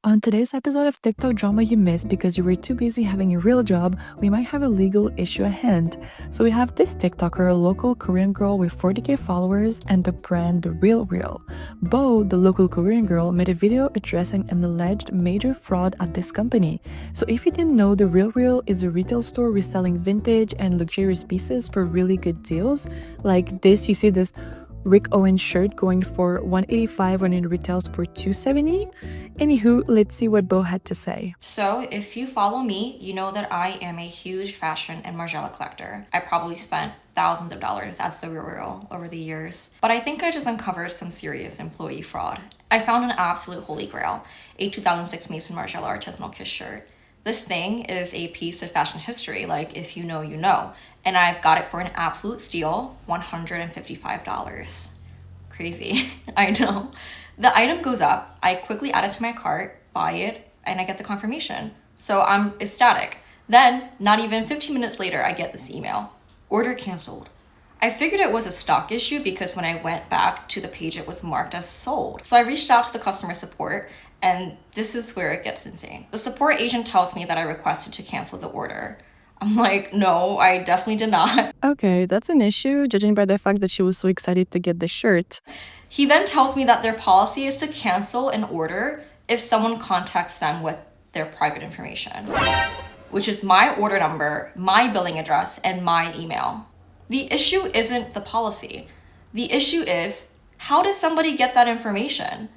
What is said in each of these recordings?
On today's episode of TikTok Drama You Missed because you were too busy having a real job, we might have a legal issue at hand. So we have this TikToker, a local Korean girl with 40k followers, and the brand The Real Real. Bo, the local Korean girl, made a video addressing an alleged major fraud at this company. So if you didn't know, The Real Real is a retail store reselling vintage and luxurious pieces for really good deals. Like this, you see this Rick Owens shirt going for $185 when it retails for $270. Anywho, let's see what Bo had to say. So, if you follow me, you know that I am a huge fashion and Margiela collector. I probably spent thousands of dollars at The Real Real over the years, but I think I just uncovered some serious employee fraud. I found an absolute holy grail, a 2006 Maison Margiela artisanal kiss shirt. This thing is a piece of fashion history, like if you know, you know. And I've got it for an absolute steal, $155. Crazy, I know. The item goes up, I quickly add it to my cart, buy it, and I get the confirmation. So I'm ecstatic. Then, not even 15 minutes later, I get this email. Order canceled. I figured it was a stock issue because when I went back to the page, it was marked as sold. So I reached out to the customer support, and this is where it gets insane. The support agent tells me that I requested to cancel the order. I'm like, no, I definitely did not. Okay, that's an issue, judging by the fact that she was so excited to get the shirt. He then tells me that their policy is to cancel an order if someone contacts them with their private information, which is my order number, my billing address, and my email. The issue isn't the policy. The issue is, how does somebody get that information?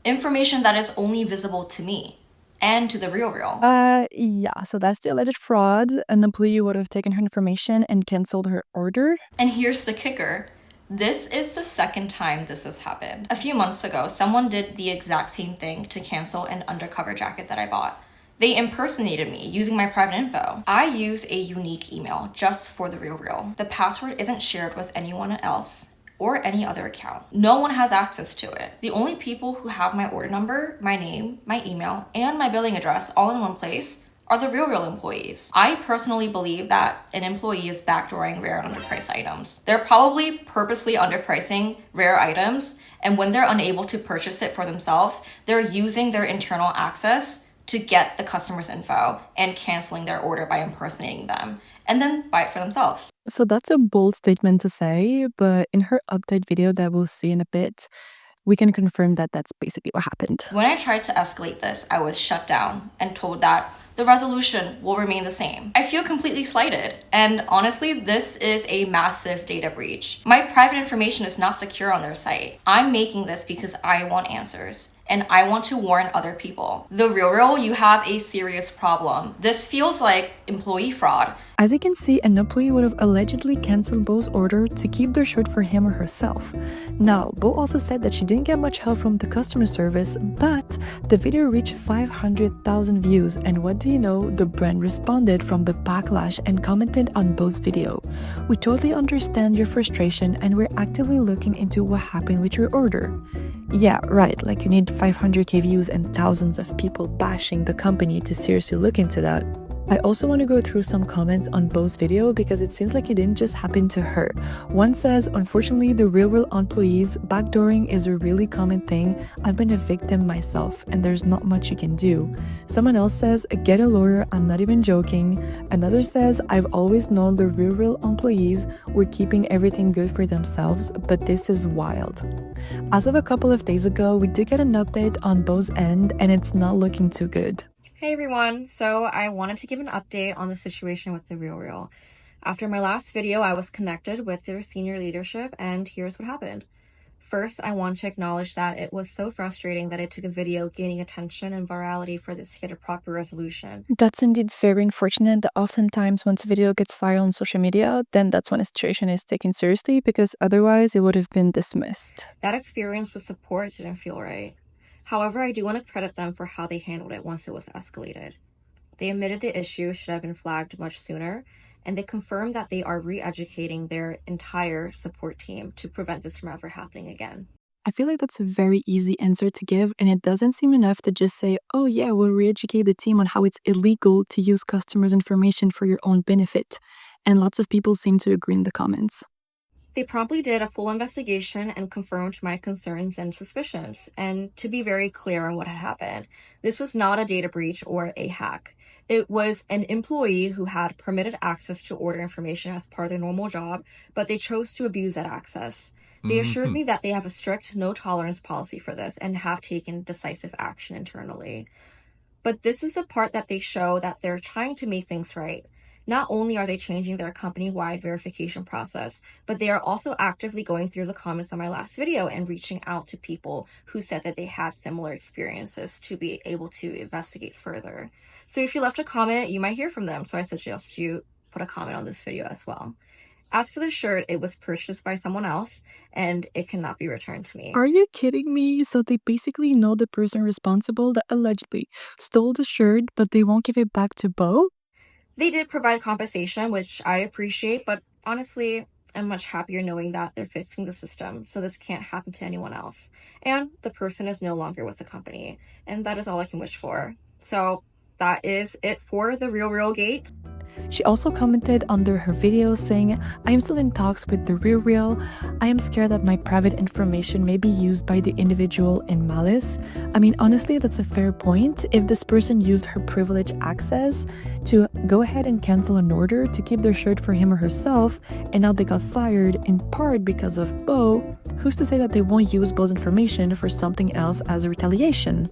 Information that is only visible to me and to The Real Real. Yeah, so that's the alleged fraud. An employee would have taken her information and canceled her order. And here's the kicker. This is the second time this has happened. A few months ago, someone did the exact same thing to cancel an undercover jacket that I bought. They impersonated me using my private info. I use a unique email just for The Real Real. The password isn't shared with anyone else or any other account. No one has access to it. The only people who have my order number, my name, my email, and my billing address all in one place are The Real Real employees. I personally believe that an employee is backdooring rare and underpriced items. They're probably purposely underpricing rare items, and when they're unable to purchase it for themselves, they're using their internal access to get the customer's info and canceling their order by impersonating them, and then buy it for themselves. So that's a bold statement to say, but in her update video that we'll see in a bit, we can confirm that that's basically what happened. When I tried to escalate this, I was shut down and told that the resolution will remain the same. I feel completely slighted, and honestly, this is a massive data breach. My private information is not secure on their site. I'm making this because I want answers, and I want to warn other people. The Real Real, you have a serious problem. This feels like employee fraud. As you can see, an employee would have allegedly canceled Bo's order to keep their shirt for him or herself. Now, Bo also said that she didn't get much help from the customer service, but the video reached 500,000 views, and what do you know? The brand responded from the backlash and commented on Bo's video. We totally understand your frustration, and we're actively looking into what happened with your order. Yeah, right, like you need 500k views and thousands of people bashing the company to seriously look into that. I also want to go through some comments on Bo's video because it seems like it didn't just happen to her. One says, unfortunately, The Real Real employees, backdooring is a really common thing. I've been a victim myself and there's not much you can do. Someone else says, get a lawyer, I'm not even joking. Another says, I've always known The Real Real employees were keeping everything good for themselves, but this is wild. As of a couple of days ago, we did get an update on Bo's end and it's not looking too good. Hey everyone, so I wanted to give an update on the situation with The Real Real. After my last video, I was connected with their senior leadership, and here's what happened. First, I want to acknowledge that it was so frustrating that it took a video gaining attention and virality for this to get a proper resolution. That's indeed very unfortunate that oftentimes once a video gets viral on social media, then that's when a situation is taken seriously because otherwise it would have been dismissed. That experience with support didn't feel right. However, I do want to credit them for how they handled it once it was escalated. They admitted the issue should have been flagged much sooner, and they confirmed that they are re-educating their entire support team to prevent this from ever happening again. I feel like that's a very easy answer to give, and it doesn't seem enough to just say, oh yeah, we'll re-educate the team on how it's illegal to use customers' information for your own benefit. And lots of people seem to agree in the comments. They promptly did a full investigation and confirmed my concerns and suspicions. And to be very clear on what had happened, this was not a data breach or a hack. It was an employee who had permitted access to order information as part of their normal job, but they chose to abuse that access. They assured me that they have a strict no tolerance policy for this and have taken decisive action internally. But this is the part that they show that they're trying to make things right. Not only are they changing their company-wide verification process, but they are also actively going through the comments on my last video and reaching out to people who said that they had similar experiences to be able to investigate further. So if you left a comment, you might hear from them. So I suggest you put a comment on this video as well. As for the shirt, it was purchased by someone else and it cannot be returned to me. Are you kidding me? So they basically know the person responsible that allegedly stole the shirt, but they won't give it back to Bo? They did provide compensation, which I appreciate, but honestly, I'm much happier knowing that they're fixing the system so this can't happen to anyone else. And the person is no longer with the company. And that is all I can wish for. So that is it for the Real Gate. She also commented under her video saying, I am still in talks with The RealReal. I am scared that my private information may be used by the individual in malice. I mean, honestly, that's a fair point. If this person used her privileged access to go ahead and cancel an order to keep their shirt for him or herself, and now they got fired in part because of Bo, who's to say that they won't use Bo's information for something else as a retaliation?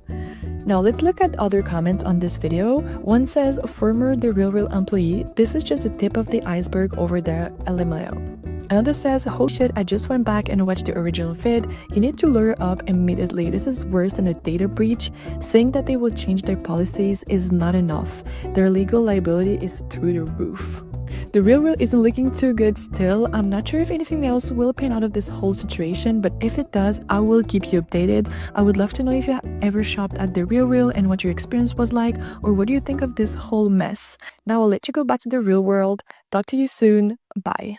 Now let's look at other comments on this video. One says, former The RealReal employee, this is just the tip of the iceberg over there, LMAO. Another says, holy shit, I just went back and watched the original vid. You need to lawyer up immediately. This is worse than a data breach. Saying that they will change their policies is not enough. Their legal liability is through the roof. The RealReal isn't looking too good still. I'm not sure if anything else will pan out of this whole situation, but if it does, I will keep you updated. I would love to know if you ever shopped at The RealReal and what your experience was like, or what do you think of this whole mess? Now I'll let you go back to the real world. Talk to you soon. Bye.